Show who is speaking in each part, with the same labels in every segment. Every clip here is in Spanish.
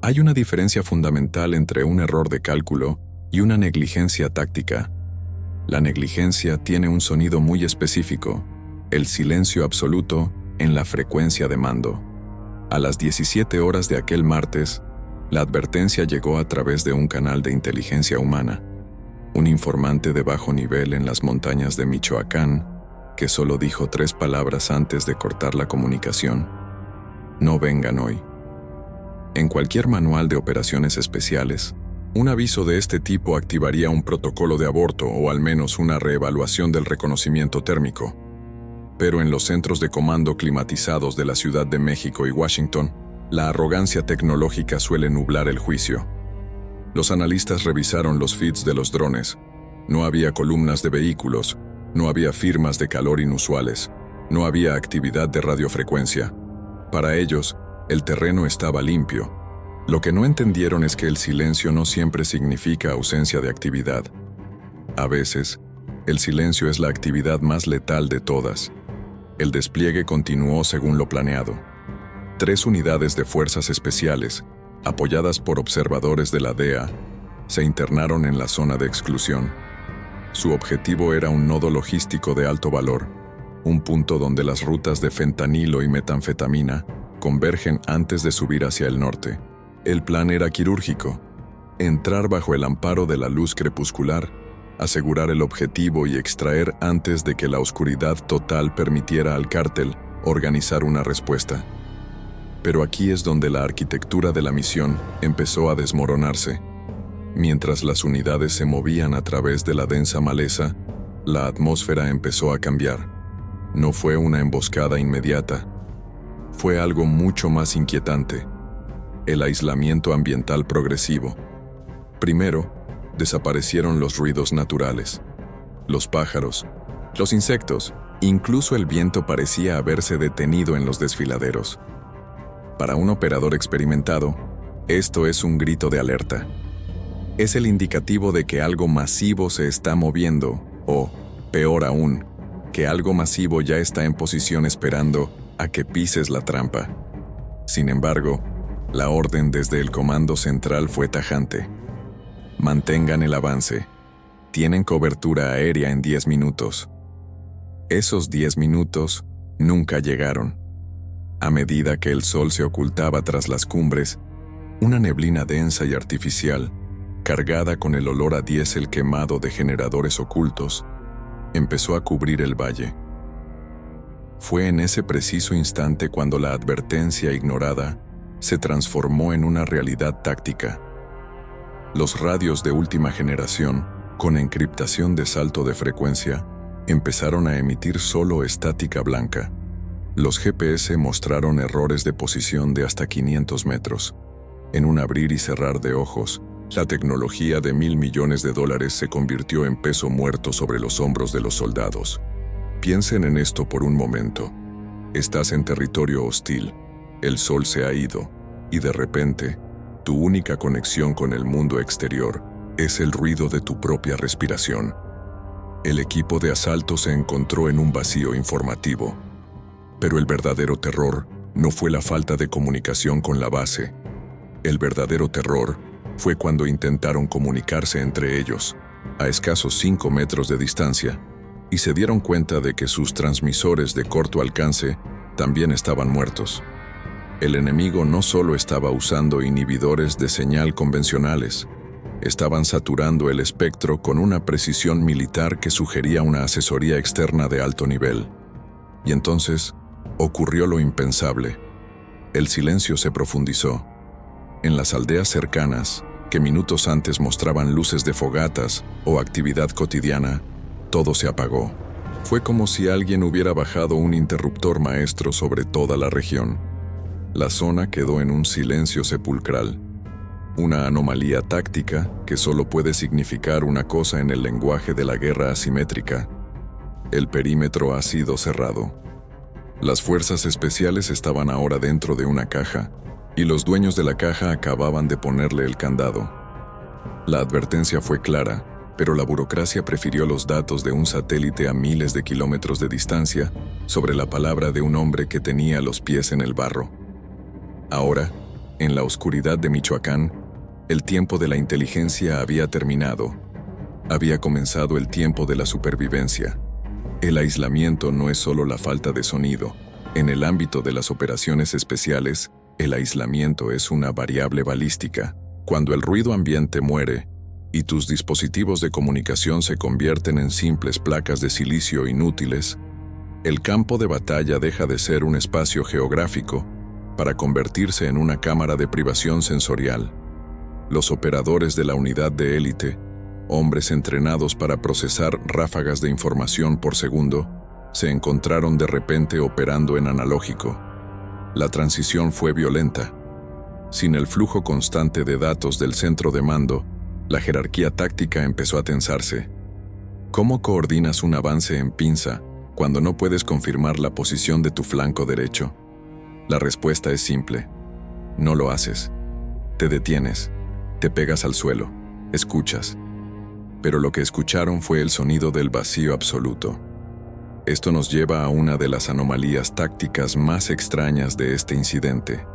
Speaker 1: Hay una diferencia fundamental entre un error de cálculo y una negligencia táctica. La negligencia tiene un sonido muy específico, el silencio absoluto en la frecuencia de mando. A las 17 horas de aquel martes, la advertencia llegó a través de un canal de inteligencia humana, un informante de bajo nivel en las montañas de Michoacán, que solo dijo 3 palabras antes de cortar la comunicación: no vengan hoy. En cualquier manual de operaciones especiales, un aviso de este tipo activaría un protocolo de aborto o al menos una reevaluación del reconocimiento térmico. Pero en los centros de comando climatizados de la Ciudad de México y Washington, la arrogancia tecnológica suele nublar el juicio. Los analistas revisaron los feeds de los drones. No había columnas de vehículos, no había firmas de calor inusuales, no había actividad de radiofrecuencia. Para ellos, el terreno estaba limpio. Lo que no entendieron es que el silencio no siempre significa ausencia de actividad. A veces, el silencio es la actividad más letal de todas. El despliegue continuó según lo planeado. 3 unidades de fuerzas especiales, apoyadas por observadores de la DEA, se internaron en la zona de exclusión. Su objetivo era un nodo logístico de alto valor, un punto donde las rutas de fentanilo y metanfetamina convergen antes de subir hacia el norte. El plan era quirúrgico: entrar bajo el amparo de la luz crepuscular, asegurar el objetivo y extraer antes de que la oscuridad total permitiera al cártel organizar una respuesta. Pero aquí es donde la arquitectura de la misión empezó a desmoronarse. Mientras las unidades se movían a través de la densa maleza, la atmósfera empezó a cambiar. No fue una emboscada inmediata. Fue algo mucho más inquietante: el aislamiento ambiental progresivo. Primero, desaparecieron los ruidos naturales. Los pájaros, los insectos, incluso el viento parecía haberse detenido en los desfiladeros. Para un operador experimentado, esto es un grito de alerta. Es el indicativo de que algo masivo se está moviendo, o, peor aún, que algo masivo ya está en posición esperando a que pises la trampa. Sin embargo, la orden desde el comando central fue tajante: mantengan el avance. Tienen cobertura aérea en 10 minutos. Esos 10 minutos nunca llegaron. A medida que el sol se ocultaba tras las cumbres, una neblina densa y artificial, cargada con el olor a diésel quemado de generadores ocultos, empezó a cubrir el valle. Fue en ese preciso instante cuando la advertencia ignorada se transformó en una realidad táctica. Los radios de última generación, con encriptación de salto de frecuencia, empezaron a emitir solo estática blanca. Los GPS mostraron errores de posición de hasta 500 metros. En un abrir y cerrar de ojos, la tecnología de $1.000 millones se convirtió en peso muerto sobre los hombros de los soldados. Piensen en esto por un momento. Estás en territorio hostil, el sol se ha ido, y de repente, tu única conexión con el mundo exterior es el ruido de tu propia respiración. El equipo de asalto se encontró en un vacío informativo. Pero el verdadero terror no fue la falta de comunicación con la base. El verdadero terror fue cuando intentaron comunicarse entre ellos, a escasos 5 metros de distancia, y se dieron cuenta de que sus transmisores de corto alcance también estaban muertos. El enemigo no solo estaba usando inhibidores de señal convencionales, estaban saturando el espectro con una precisión militar que sugería una asesoría externa de alto nivel. Y entonces ocurrió lo impensable. El silencio se profundizó. En las aldeas cercanas, que minutos antes mostraban luces de fogatas o actividad cotidiana, todo se apagó. Fue como si alguien hubiera bajado un interruptor maestro sobre toda la región. La zona quedó en un silencio sepulcral. Una anomalía táctica que solo puede significar una cosa en el lenguaje de la guerra asimétrica: el perímetro ha sido cerrado. Las fuerzas especiales estaban ahora dentro de una caja, y los dueños de la caja acababan de ponerle el candado. La advertencia fue clara, pero la burocracia prefirió los datos de un satélite a miles de kilómetros de distancia sobre la palabra de un hombre que tenía los pies en el barro. Ahora, En la oscuridad de Michoacán, el tiempo de la inteligencia había terminado. Había comenzado el tiempo de la supervivencia. El aislamiento no es solo la falta de sonido. En el ámbito de las operaciones especiales, el aislamiento es una variable balística. Cuando el ruido ambiente muere y tus dispositivos de comunicación se convierten en simples placas de silicio inútiles, el campo de batalla deja de ser un espacio geográfico para convertirse en una cámara de privación sensorial. Los operadores de la unidad de élite, hombres entrenados para procesar ráfagas de información por segundo, se encontraron de repente operando en analógico. La transición fue violenta. Sin el flujo constante de datos del centro de mando, la jerarquía táctica empezó a tensarse. ¿Cómo coordinas un avance en pinza cuando no puedes confirmar la posición de tu flanco derecho? La respuesta es simple. No lo haces. Te detienes, te pegas al suelo, escuchas. Pero lo que escucharon fue el sonido del vacío absoluto. Esto nos lleva a una de las anomalías tácticas más extrañas de este incidente: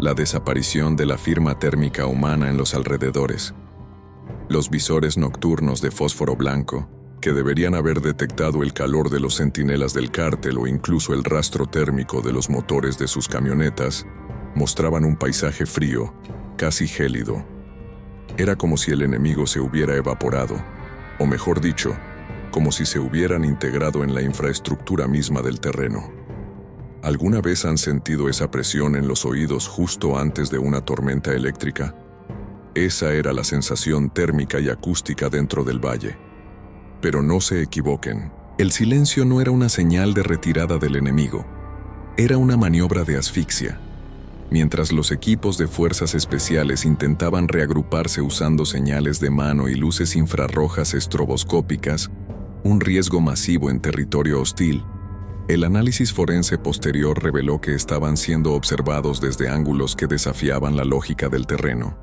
Speaker 1: la desaparición de la firma térmica humana en los alrededores. Los visores nocturnos de fósforo blanco, que deberían haber detectado el calor de los centinelas del cártel o incluso el rastro térmico de los motores de sus camionetas, mostraban un paisaje frío, casi gélido. Era como si el enemigo se hubiera evaporado, o mejor dicho, como si se hubieran integrado en la infraestructura misma del terreno. ¿Alguna vez han sentido esa presión en los oídos justo antes de una tormenta eléctrica? Esa era la sensación térmica y acústica dentro del valle. Pero no se equivoquen, el silencio no era una señal de retirada del enemigo, era una maniobra de asfixia. Mientras los equipos de fuerzas especiales intentaban reagruparse usando señales de mano y luces infrarrojas estroboscópicas, un riesgo masivo en territorio hostil, el análisis forense posterior reveló que estaban siendo observados desde ángulos que desafiaban la lógica del terreno.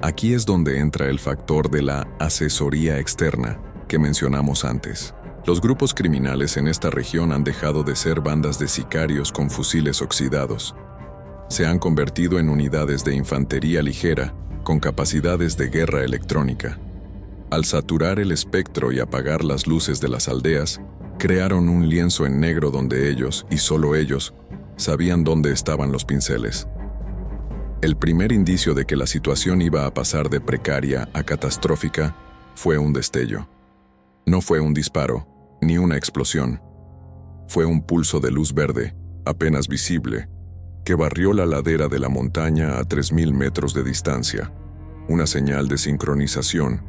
Speaker 1: Aquí es donde entra el factor de la asesoría externa que mencionamos antes. Los grupos criminales en esta región han dejado de ser bandas de sicarios con fusiles oxidados. Se han convertido en unidades de infantería ligera con capacidades de guerra electrónica. Al saturar el espectro y apagar las luces de las aldeas, crearon un lienzo en negro donde ellos, y solo ellos, sabían dónde estaban los pinceles. El primer indicio de que la situación iba a pasar de precaria a catastrófica fue un destello. No fue un disparo, ni una explosión. Fue un pulso de luz verde, apenas visible, que barrió la ladera de la montaña a 3.000 metros de distancia. Una señal de sincronización.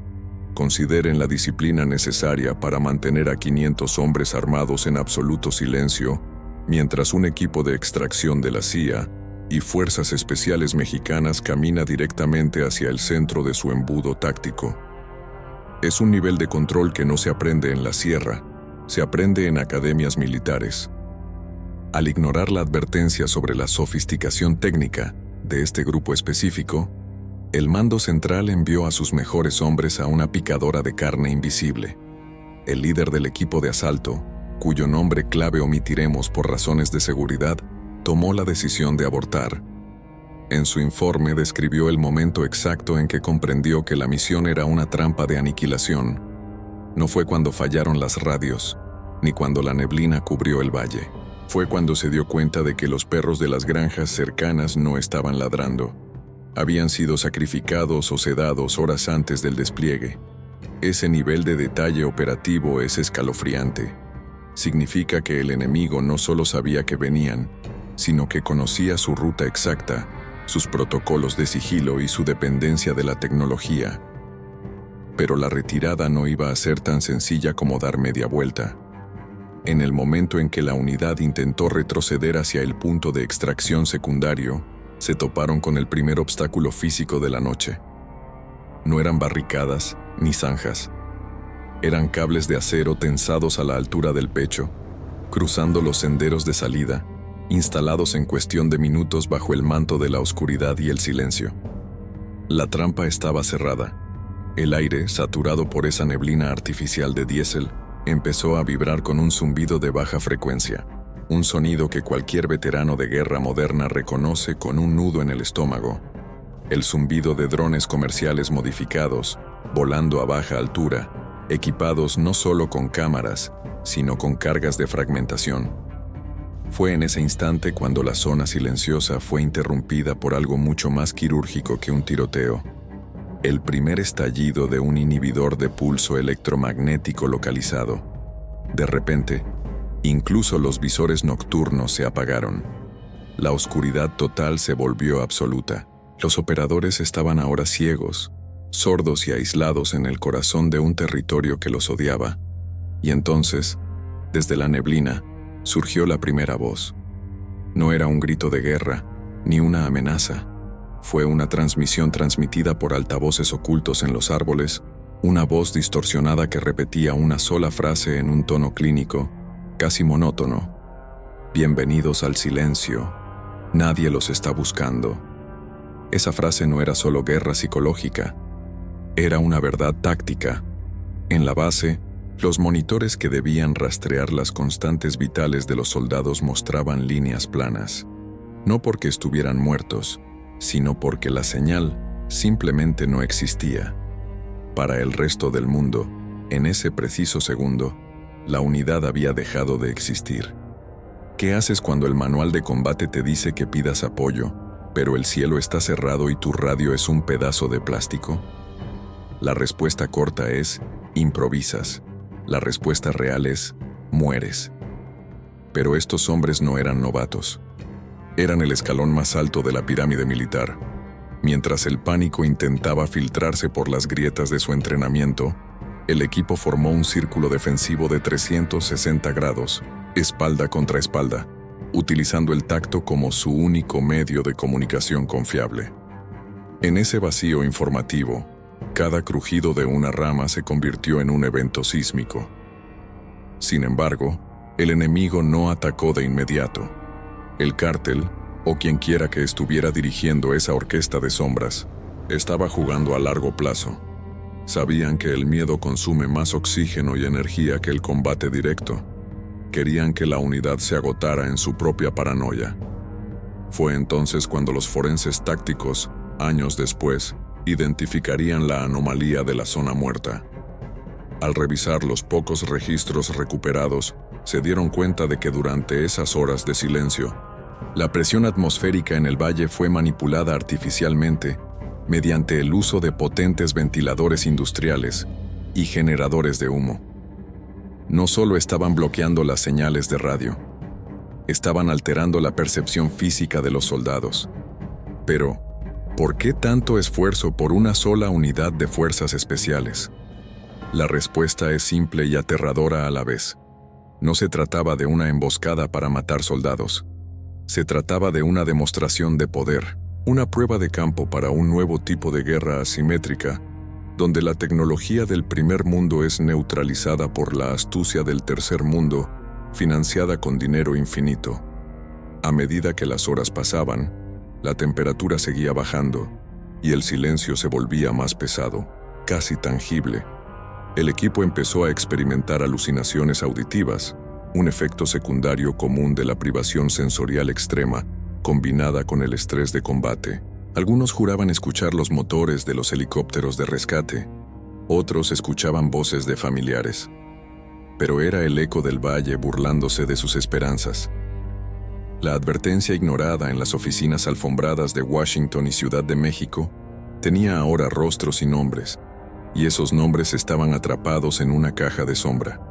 Speaker 1: Consideren la disciplina necesaria para mantener a 500 hombres armados en absoluto silencio, mientras un equipo de extracción de la CIA y Fuerzas Especiales Mexicanas camina directamente hacia el centro de su embudo táctico. Es un nivel de control que no se aprende en la sierra, se aprende en academias militares. Al ignorar la advertencia sobre la sofisticación técnica de este grupo específico, el mando central envió a sus mejores hombres a una picadora de carne invisible. El líder del equipo de asalto, cuyo nombre clave omitiremos por razones de seguridad, tomó la decisión de abortar. En su informe describió el momento exacto en que comprendió que la misión era una trampa de aniquilación. No fue cuando fallaron las radios, ni cuando la neblina cubrió el valle. Fue cuando se dio cuenta de que los perros de las granjas cercanas no estaban ladrando. Habían sido sacrificados o sedados horas antes del despliegue. Ese nivel de detalle operativo es escalofriante. Significa que el enemigo no solo sabía que venían, sino que conocía su ruta exacta, sus protocolos de sigilo y su dependencia de la tecnología. Pero la retirada no iba a ser tan sencilla como dar media vuelta. En el momento en que la unidad intentó retroceder hacia el punto de extracción secundario, se toparon con el primer obstáculo físico de la noche. No eran barricadas ni zanjas. Eran cables de acero tensados a la altura del pecho, cruzando los senderos de salida, instalados en cuestión de minutos bajo el manto de la oscuridad y el silencio. La trampa estaba cerrada. El aire, saturado por esa neblina artificial de diésel, empezó a vibrar con un zumbido de baja frecuencia. un sonido que cualquier veterano de guerra moderna reconoce con un nudo en el estómago. El zumbido de drones comerciales modificados, volando a baja altura, equipados no solo con cámaras, sino con cargas de fragmentación. Fue en ese instante cuando la zona silenciosa fue interrumpida por algo mucho más quirúrgico que un tiroteo. El primer estallido de un inhibidor de pulso electromagnético localizado. De repente, incluso los visores nocturnos se apagaron. La oscuridad total se volvió absoluta. Los operadores estaban ahora ciegos, sordos y aislados en el corazón de un territorio que los odiaba. Y entonces, desde la neblina, surgió la primera voz. No era un grito de guerra, ni una amenaza. Fue una transmisión transmitida por altavoces ocultos en los árboles, una voz distorsionada que repetía una sola frase en un tono clínico, casi monótono. Bienvenidos al silencio. Nadie los está buscando. Esa frase no era solo guerra psicológica, era una verdad táctica. En la base, los monitores que debían rastrear las constantes vitales de los soldados mostraban líneas planas, no porque estuvieran muertos, sino porque la señal simplemente no existía. Para el resto del mundo, en ese preciso segundo, la unidad había dejado de existir. ¿Qué haces cuando el manual de combate te dice que pidas apoyo, pero el cielo está cerrado y tu radio es un pedazo de plástico? La respuesta corta es, improvisas. La respuesta real es, mueres. Pero estos hombres no eran novatos. Eran el escalón más alto de la pirámide militar. Mientras el pánico intentaba filtrarse por las grietas de su entrenamiento, el equipo formó un círculo defensivo de 360 grados, espalda contra espalda, utilizando el tacto como su único medio de comunicación confiable. En ese vacío informativo, cada crujido de una rama se convirtió en un evento sísmico. Sin embargo, el enemigo no atacó de inmediato. El cártel, o quien quiera que estuviera dirigiendo esa orquesta de sombras, estaba jugando a largo plazo. Sabían que el miedo consume más oxígeno y energía que el combate directo. Querían que la unidad se agotara en su propia paranoia. Fue entonces cuando los forenses tácticos, años después, identificarían la anomalía de la zona muerta. Al revisar los pocos registros recuperados, se dieron cuenta de que durante esas horas de silencio, la presión atmosférica en el valle fue manipulada artificialmente mediante el uso de potentes ventiladores industriales y generadores de humo. No solo estaban bloqueando las señales de radio, estaban alterando la percepción física de los soldados. Pero, ¿por qué tanto esfuerzo por una sola unidad de fuerzas especiales? La respuesta es simple y aterradora a la vez. No se trataba de una emboscada para matar soldados. Se trataba de una demostración de poder, una prueba de campo para un nuevo tipo de guerra asimétrica, donde la tecnología del primer mundo es neutralizada por la astucia del tercer mundo, financiada con dinero infinito. A medida que las horas pasaban, la temperatura seguía bajando y el silencio se volvía más pesado, casi tangible. El equipo empezó a experimentar alucinaciones auditivas, un efecto secundario común de la privación sensorial extrema, combinada con el estrés de combate. Algunos juraban escuchar los motores de los helicópteros de rescate, otros escuchaban voces de familiares. Pero era el eco del valle burlándose de sus esperanzas. La advertencia ignorada en las oficinas alfombradas de Washington y Ciudad de México tenía ahora rostros y nombres, y esos nombres estaban atrapados en una caja de sombra.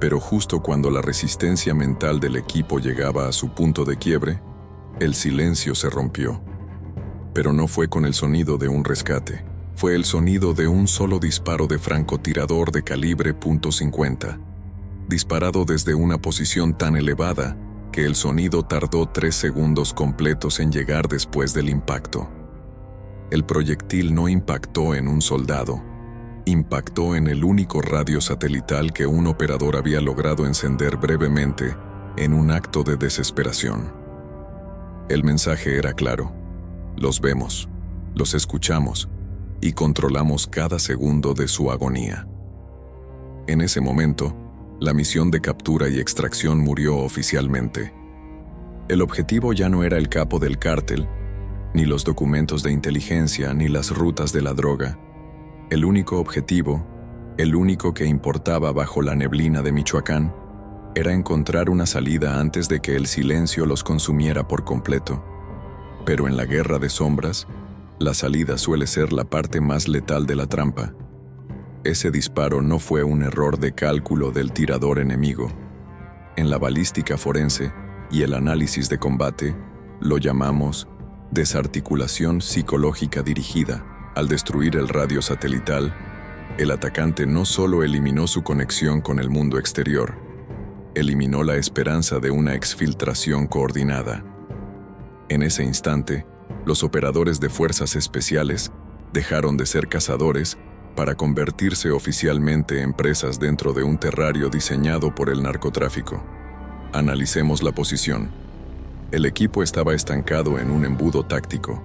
Speaker 1: Pero justo cuando la resistencia mental del equipo llegaba a su punto de quiebre, el silencio se rompió. Pero no fue con el sonido de un rescate, fue el sonido de un solo disparo de francotirador de calibre .50, disparado desde una posición tan elevada que el sonido tardó 3 segundos completos en llegar después del impacto. El proyectil no impactó en un soldado, impactó en el único radio satelital que un operador había logrado encender brevemente en un acto de desesperación. El mensaje era claro: los vemos, los escuchamos y controlamos cada segundo de su agonía. En ese momento, La misión de captura y extracción murió oficialmente. El objetivo ya no era el capo del cártel, ni los documentos de inteligencia, ni las rutas de la droga. El único objetivo, el único que importaba bajo la neblina de Michoacán, era encontrar una salida antes de que el silencio los consumiera por completo. Pero en la guerra de sombras, la salida suele ser la parte más letal de la trampa. Ese disparo no fue un error de cálculo del tirador enemigo. En la balística forense y el análisis de combate, lo llamamos desarticulación psicológica dirigida. Al destruir el radio satelital, el atacante no solo eliminó su conexión con el mundo exterior, eliminó la esperanza de una exfiltración coordinada. En ese instante, los operadores de fuerzas especiales dejaron de ser cazadores para convertirse oficialmente en presas dentro de un terrario diseñado por el narcotráfico. Analicemos la posición. El equipo estaba estancado en un embudo táctico.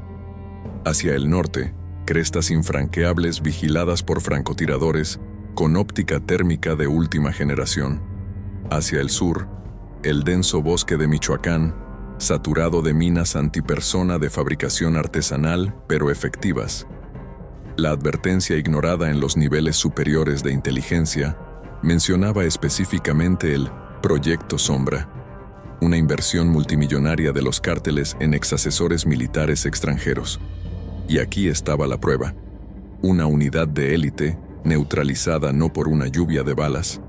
Speaker 1: Hacia el norte, crestas infranqueables vigiladas por francotiradores con óptica térmica de última generación. Hacia el sur, el denso bosque de Michoacán, saturado de minas antipersona de fabricación artesanal pero efectivas. La advertencia ignorada en los niveles superiores de inteligencia mencionaba específicamente el Proyecto Sombra, una inversión multimillonaria de los cárteles en exasesores militares extranjeros. Y aquí estaba la prueba. Una unidad de élite neutralizada no por una lluvia de balas,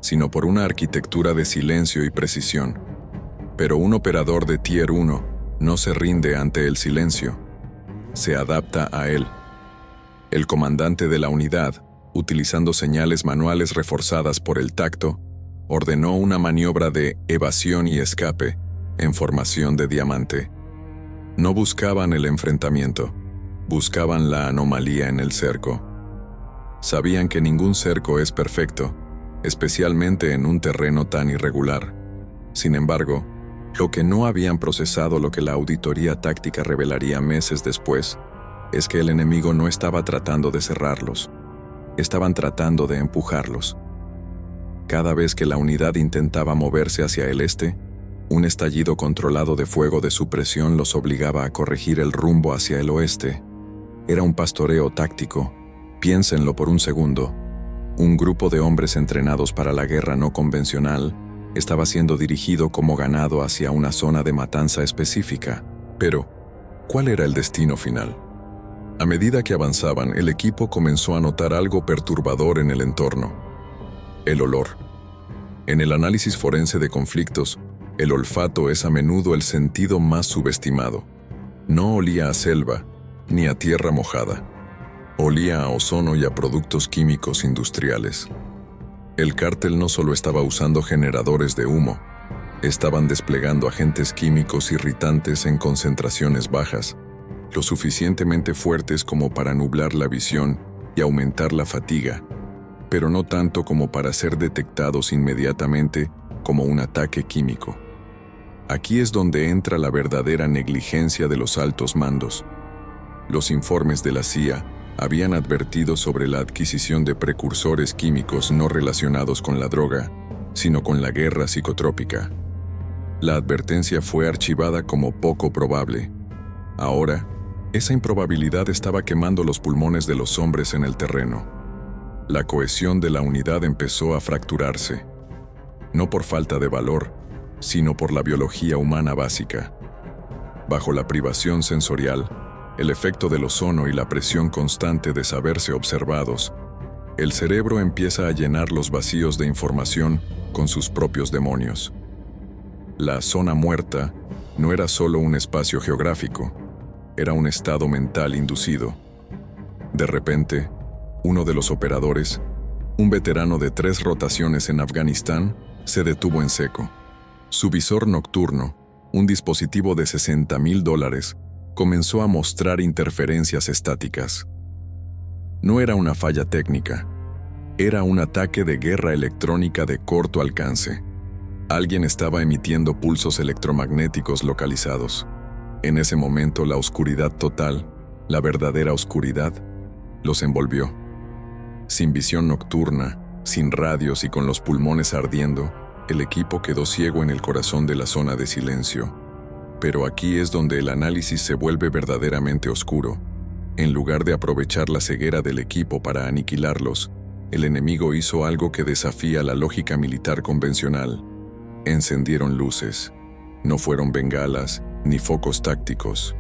Speaker 1: sino por una arquitectura de silencio y precisión. Pero un operador de Tier 1 no se rinde ante el silencio, se adapta a él. El comandante de la unidad, utilizando señales manuales reforzadas por el tacto, ordenó una maniobra de evasión y escape en formación de diamante. No buscaban el enfrentamiento, buscaban la anomalía en el cerco. Sabían que ningún cerco es perfecto, especialmente en un terreno tan irregular. Sin embargo, lo que no habían procesado, lo que la auditoría táctica revelaría meses después, es que el enemigo no estaba tratando de cerrarlos, estaban tratando de empujarlos. Cada vez que la unidad intentaba moverse hacia el este, un estallido controlado de fuego de supresión los obligaba a corregir el rumbo hacia el oeste. Era un pastoreo táctico. Piénsenlo por un segundo. Un grupo de hombres entrenados para la guerra no convencional estaba siendo dirigido como ganado hacia una zona de matanza específica. Pero, ¿cuál era el destino final? A medida que avanzaban, el equipo comenzó a notar algo perturbador en el entorno. El olor. En el análisis forense de conflictos, el olfato es a menudo el sentido más subestimado. No olía a selva, ni a tierra mojada. Olía a ozono y a productos químicos industriales. El cártel no solo estaba usando generadores de humo, estaban desplegando agentes químicos irritantes en concentraciones bajas, lo suficientemente fuertes como para nublar la visión y aumentar la fatiga, pero no tanto como para ser detectados inmediatamente como un ataque químico. Aquí es donde entra la verdadera negligencia de los altos mandos. Los informes de la CIA habían advertido sobre la adquisición de precursores químicos no relacionados con la droga, sino con la guerra psicotrópica. La advertencia fue archivada como poco probable. Ahora, esa improbabilidad estaba quemando los pulmones de los hombres en el terreno. La cohesión de la unidad empezó a fracturarse, no por falta de valor, sino por la biología humana básica. Bajo la privación sensorial, el efecto del ozono y la presión constante de saberse observados, el cerebro empieza a llenar los vacíos de información con sus propios demonios. La zona muerta no era solo un espacio geográfico, era un estado mental inducido. De repente, uno de los operadores, un veterano de 3 rotaciones en Afganistán, se detuvo en seco. Su visor nocturno, un dispositivo de $60,000, comenzó a mostrar interferencias estáticas. No era una falla técnica, era un ataque de guerra electrónica de corto alcance. Alguien estaba emitiendo pulsos electromagnéticos localizados. En ese momento, la oscuridad total, la verdadera oscuridad, los envolvió. Sin visión nocturna, Sin radios y con los pulmones ardiendo, el equipo quedó ciego en el corazón de la zona de silencio. Pero aquí es donde el análisis se vuelve verdaderamente oscuro. En lugar de aprovechar la ceguera del equipo para aniquilarlos, el enemigo hizo algo que desafía la lógica militar convencional. Encendieron luces. No fueron bengalas ni focos tácticos.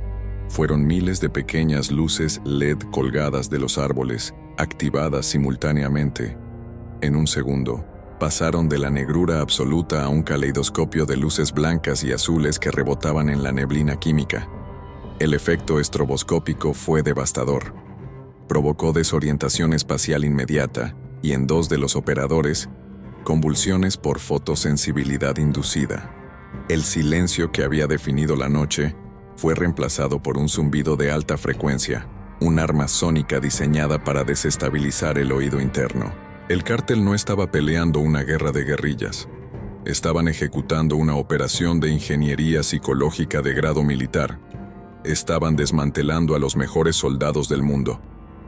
Speaker 1: Fueron miles de pequeñas luces LED colgadas de los árboles, activadas simultáneamente. En un segundo, pasaron de la negrura absoluta a un caleidoscopio de luces blancas y azules que rebotaban en la neblina química. El efecto estroboscópico fue devastador. Provocó desorientación espacial inmediata y en 2 de los operadores, convulsiones por fotosensibilidad inducida. El silencio que había definido la noche fue reemplazado por un zumbido de alta frecuencia, un arma sónica diseñada para desestabilizar el oído interno. El cártel no estaba peleando una guerra de guerrillas. Estaban ejecutando una operación de ingeniería psicológica de grado militar. Estaban desmantelando a los mejores soldados del mundo,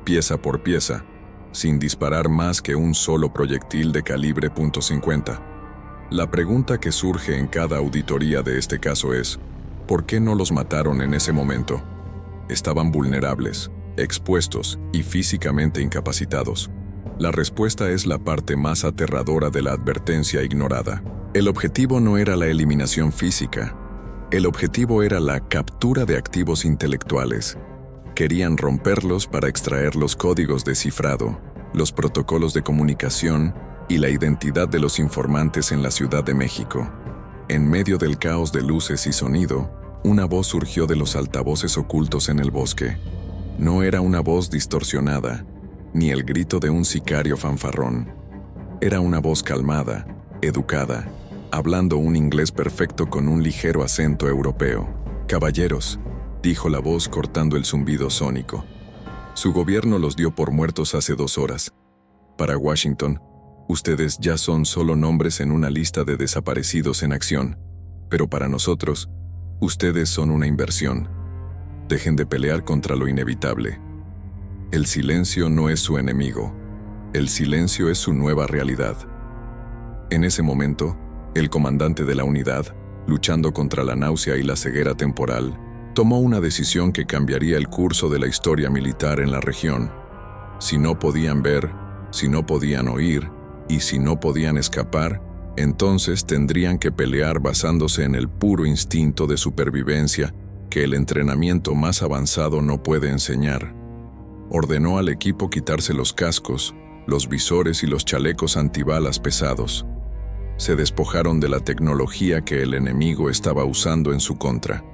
Speaker 1: pieza por pieza, sin disparar más que un solo proyectil de calibre .50. La pregunta que surge en cada auditoría de este caso es, ¿por qué no los mataron en ese momento? Estaban vulnerables, expuestos y físicamente incapacitados. La respuesta es la parte más aterradora de la advertencia ignorada. El objetivo no era la eliminación física. El objetivo era la captura de activos intelectuales. Querían romperlos para extraer los códigos de cifrado, los protocolos de comunicación y la identidad de los informantes en la Ciudad de México. En medio del caos de luces y sonido, una voz surgió de los altavoces ocultos en el bosque. No era una voz distorsionada, ni el grito de un sicario fanfarrón. Era una voz calmada, educada, hablando un inglés perfecto con un ligero acento europeo. «Caballeros», dijo la voz cortando el zumbido sónico. «Su gobierno los dio por muertos hace 2 horas. Para Washington, ustedes ya son solo nombres en una lista de desaparecidos en acción. Pero para nosotros, ustedes son una inversión. Dejen de pelear contra lo inevitable. El silencio no es su enemigo. El silencio es su nueva realidad». En ese momento, el comandante de la unidad, luchando contra la náusea y la ceguera temporal, tomó una decisión que cambiaría el curso de la historia militar en la región. Si no podían ver, si no podían oír y si no podían escapar, entonces tendrían que pelear basándose en el puro instinto de supervivencia que el entrenamiento más avanzado no puede enseñar. Ordenó al equipo quitarse los cascos, los visores y los chalecos antibalas pesados. Se despojaron de la tecnología que el enemigo estaba usando en su contra.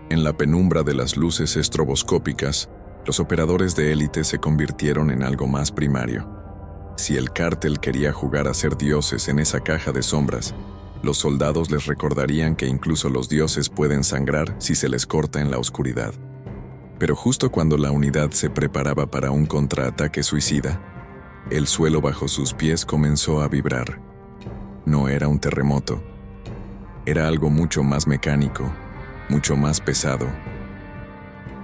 Speaker 1: En la penumbra de las luces estroboscópicas, los operadores de élite se convirtieron en algo más primario. Si el cártel quería jugar a ser dioses en esa caja de sombras, los soldados les recordarían que incluso los dioses pueden sangrar si se les corta en la oscuridad. Pero justo cuando la unidad se preparaba para un contraataque suicida, el suelo bajo sus pies comenzó a vibrar. No era un terremoto. Era algo mucho más mecánico, mucho más pesado.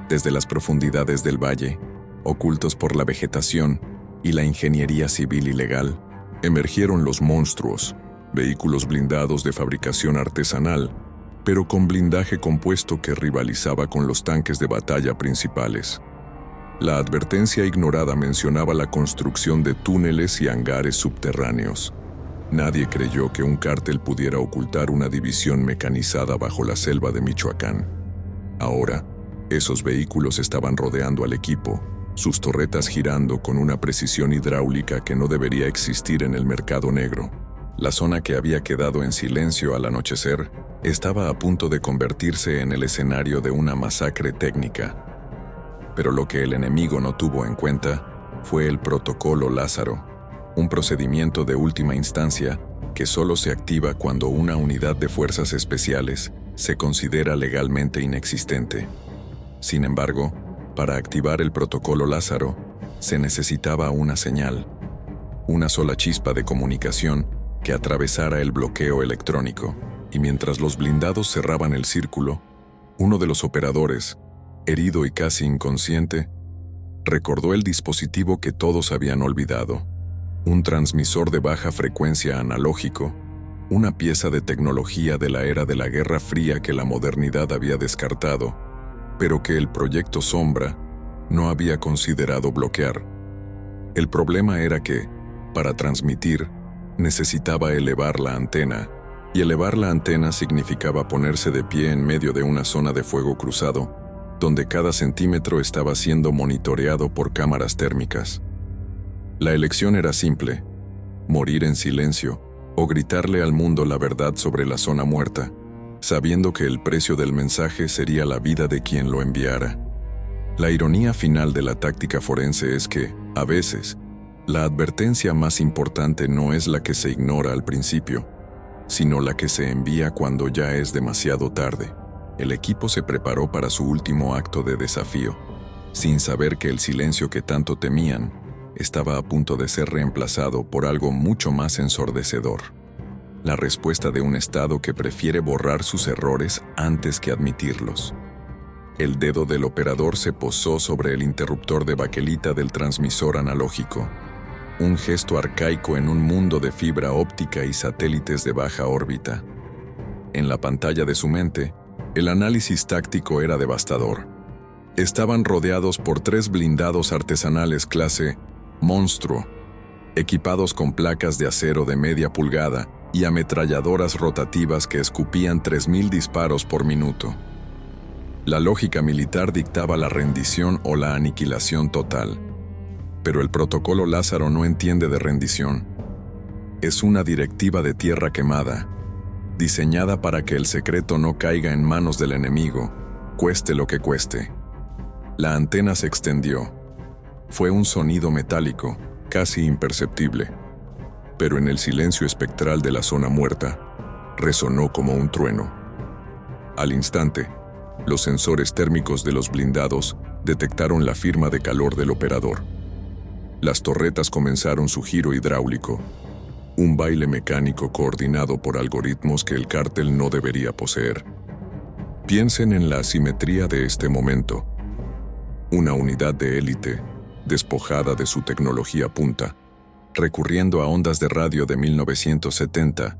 Speaker 1: Desde las profundidades del valle, ocultos por la vegetación y la ingeniería civil y legal, emergieron los monstruos, vehículos blindados de fabricación artesanal, pero con blindaje compuesto que rivalizaba con los tanques de batalla principales. La advertencia ignorada mencionaba la construcción de túneles y hangares subterráneos. Nadie creyó que un cártel pudiera ocultar una división mecanizada bajo la selva de Michoacán. Ahora, esos vehículos estaban rodeando al equipo, sus torretas girando con una precisión hidráulica que no debería existir en el mercado negro. La zona que había quedado en silencio al anochecer estaba a punto de convertirse en el escenario de una masacre técnica. Pero lo que el enemigo no tuvo en cuenta fue el protocolo Lázaro, un procedimiento de última instancia que solo se activa cuando una unidad de fuerzas especiales se considera legalmente inexistente. Sin embargo, para activar el protocolo Lázaro, se necesitaba una señal, una sola chispa de comunicación que atravesara el bloqueo electrónico, y mientras los blindados cerraban el círculo, uno de los operadores, herido y casi inconsciente, recordó el dispositivo que todos habían olvidado, un transmisor de baja frecuencia analógico, una pieza de tecnología de la era de la Guerra Fría que la modernidad había descartado, pero que el proyecto Sombra no había considerado bloquear. El problema era que, para transmitir, necesitaba elevar la antena, y elevar la antena significaba ponerse de pie en medio de una zona de fuego cruzado, donde cada centímetro estaba siendo monitoreado por cámaras térmicas. La elección era simple: morir en silencio o gritarle al mundo la verdad sobre la zona muerta, sabiendo que el precio del mensaje sería la vida de quien lo enviara. La ironía final de la táctica forense es que, a veces, la advertencia más importante no es la que se ignora al principio, sino la que se envía cuando ya es demasiado tarde. El equipo se preparó para su último acto de desafío, sin saber que el silencio que tanto temían estaba a punto de ser reemplazado por algo mucho más ensordecedor: la respuesta de un Estado que prefiere borrar sus errores antes que admitirlos. El dedo del operador se posó sobre el interruptor de baquelita del transmisor analógico, un gesto arcaico en un mundo de fibra óptica y satélites de baja órbita. En la pantalla de su mente, el análisis táctico era devastador. Estaban rodeados por 3 blindados artesanales clase Monstruo, equipados con placas de acero de media pulgada y ametralladoras rotativas que escupían 3000 disparos por minuto. La lógica militar dictaba la rendición o la aniquilación total. Pero el protocolo Lázaro no entiende de rendición. Es una directiva de tierra quemada, diseñada para que el secreto no caiga en manos del enemigo, cueste lo que cueste. La antena se extendió. Fue un sonido metálico, casi imperceptible, pero en el silencio espectral de la zona muerta, resonó como un trueno. Al instante, los sensores térmicos de los blindados detectaron la firma de calor del operador. Las torretas comenzaron su giro hidráulico, un baile mecánico coordinado por algoritmos que el cártel no debería poseer. Piensen en la asimetría de este momento. Una unidad de élite, despojada de su tecnología punta, recurriendo a ondas de radio de 1970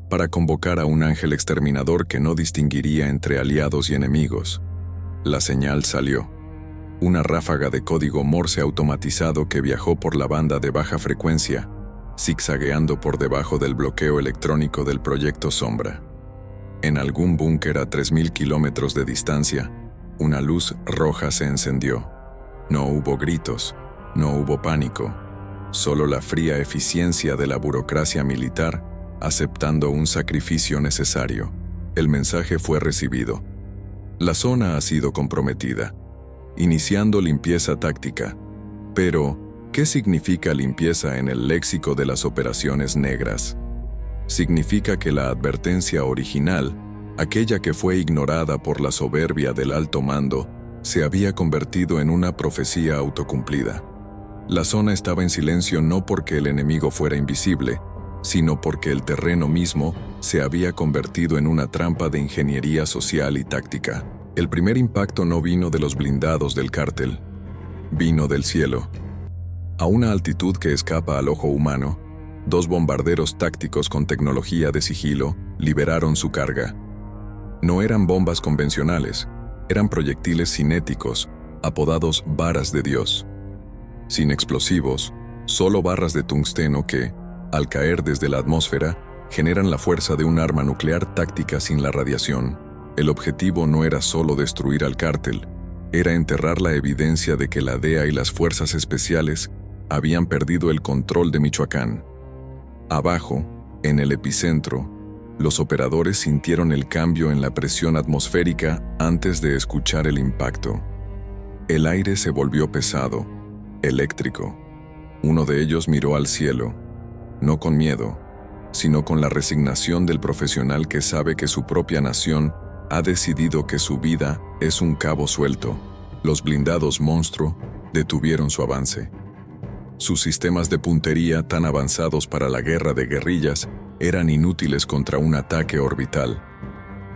Speaker 1: para convocar a un ángel exterminador que no distinguiría entre aliados y enemigos. La señal salió. Una ráfaga de código Morse automatizado que viajó por la banda de baja frecuencia, zigzagueando por debajo del bloqueo electrónico del proyecto Sombra. En algún búnker a 3000 kilómetros de distancia, una luz roja se encendió. No hubo gritos, no hubo pánico, solo la fría eficiencia de la burocracia militar aceptando un sacrificio necesario. El mensaje fue recibido. La zona ha sido comprometida, iniciando limpieza táctica. Pero, ¿qué significa limpieza en el léxico de las operaciones negras? Significa que la advertencia original, aquella que fue ignorada por la soberbia del alto mando, se había convertido en una profecía autocumplida. La zona estaba en silencio no porque el enemigo fuera invisible, sino porque el terreno mismo se había convertido en una trampa de ingeniería social y táctica. El primer impacto no vino de los blindados del cártel, vino del cielo. A una altitud que escapa al ojo humano, 2 bombarderos tácticos con tecnología de sigilo liberaron su carga. No eran bombas convencionales, eran proyectiles cinéticos, apodados varas de Dios. Sin explosivos, solo barras de tungsteno que, al caer desde la atmósfera, generan la fuerza de un arma nuclear táctica sin la radiación. El objetivo no era solo destruir al cártel, era enterrar la evidencia de que la DEA y las fuerzas especiales habían perdido el control de Michoacán. Abajo, en el epicentro, los operadores sintieron el cambio en la presión atmosférica antes de escuchar el impacto. El aire se volvió pesado, eléctrico. Uno de ellos miró al cielo, no con miedo, sino con la resignación del profesional que sabe que su propia nación ha decidido que su vida es un cabo suelto. Los blindados Monstruo detuvieron su avance. Sus sistemas de puntería tan avanzados para la guerra de guerrillas eran inútiles contra un ataque orbital.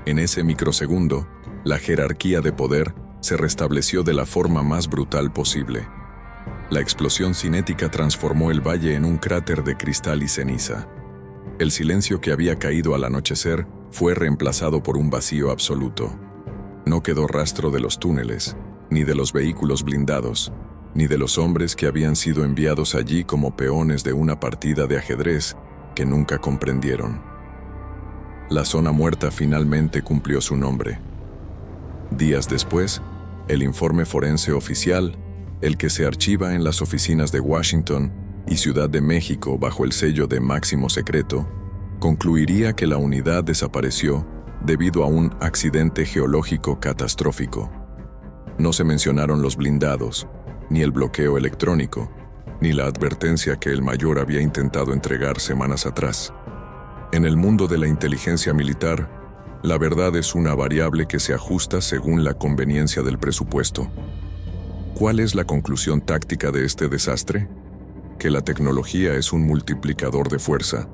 Speaker 1: En ese microsegundo, la jerarquía de poder se restableció de la forma más brutal posible. La explosión cinética transformó el valle en un cráter de cristal y ceniza. El silencio que había caído al anochecer fue reemplazado por un vacío absoluto. No quedó rastro de los túneles, ni de los vehículos blindados, ni de los hombres que habían sido enviados allí como peones de una partida de ajedrez que nunca comprendieron. La zona muerta finalmente cumplió su nombre. Días después, el informe forense oficial, el que se archiva en las oficinas de Washington y Ciudad de México bajo el sello de máximo secreto, concluiría que la unidad desapareció debido a un accidente geológico catastrófico. No se mencionaron los blindados, ni el bloqueo electrónico, ni la advertencia que el mayor había intentado entregar semanas atrás. En el mundo de la inteligencia militar, la verdad es una variable que se ajusta según la conveniencia del presupuesto. ¿Cuál es la conclusión táctica de este desastre? Que la tecnología es un multiplicador de fuerza,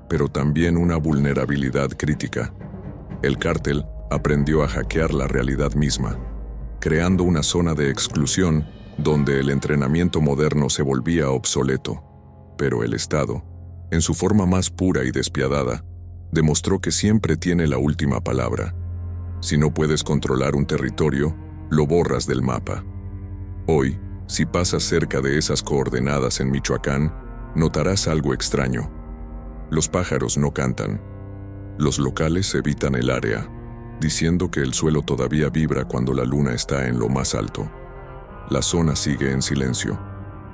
Speaker 1: pero también una vulnerabilidad crítica. El cártel aprendió a hackear la realidad misma, creando una zona de exclusión donde el entrenamiento moderno se volvía obsoleto. Pero el Estado, en su forma más pura y despiadada, demostró que siempre tiene la última palabra. Si no puedes controlar un territorio, lo borras del mapa. Hoy, si pasas cerca de esas coordenadas en Michoacán, notarás algo extraño. Los pájaros no cantan. Los locales evitan el área, diciendo que el suelo todavía vibra cuando la luna está en lo más alto. La zona sigue en silencio,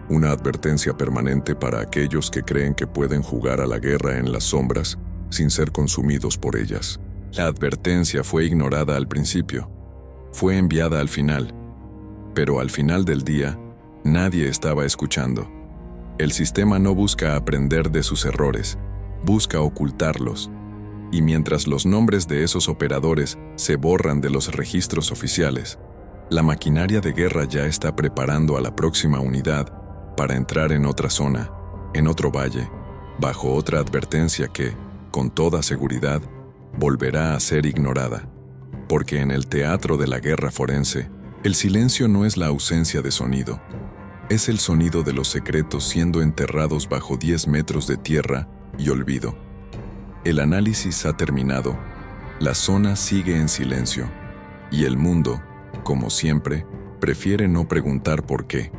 Speaker 1: una advertencia permanente para aquellos que creen que pueden jugar a la guerra en las sombras sin ser consumidos por ellas. La advertencia fue ignorada al principio, fue enviada al final, pero al final del día, nadie estaba escuchando. El sistema no busca aprender de sus errores, busca ocultarlos. Y mientras los nombres de esos operadores se borran de los registros oficiales, la maquinaria de guerra ya está preparando a la próxima unidad para entrar en otra zona, en otro valle, bajo otra advertencia que, con toda seguridad, volverá a ser ignorada. Porque en el teatro de la guerra forense, el silencio no es la ausencia de sonido, es el sonido de los secretos siendo enterrados bajo 10 metros de tierra y olvido. El análisis ha terminado, la zona sigue en silencio, y el mundo, como siempre, prefiere no preguntar por qué.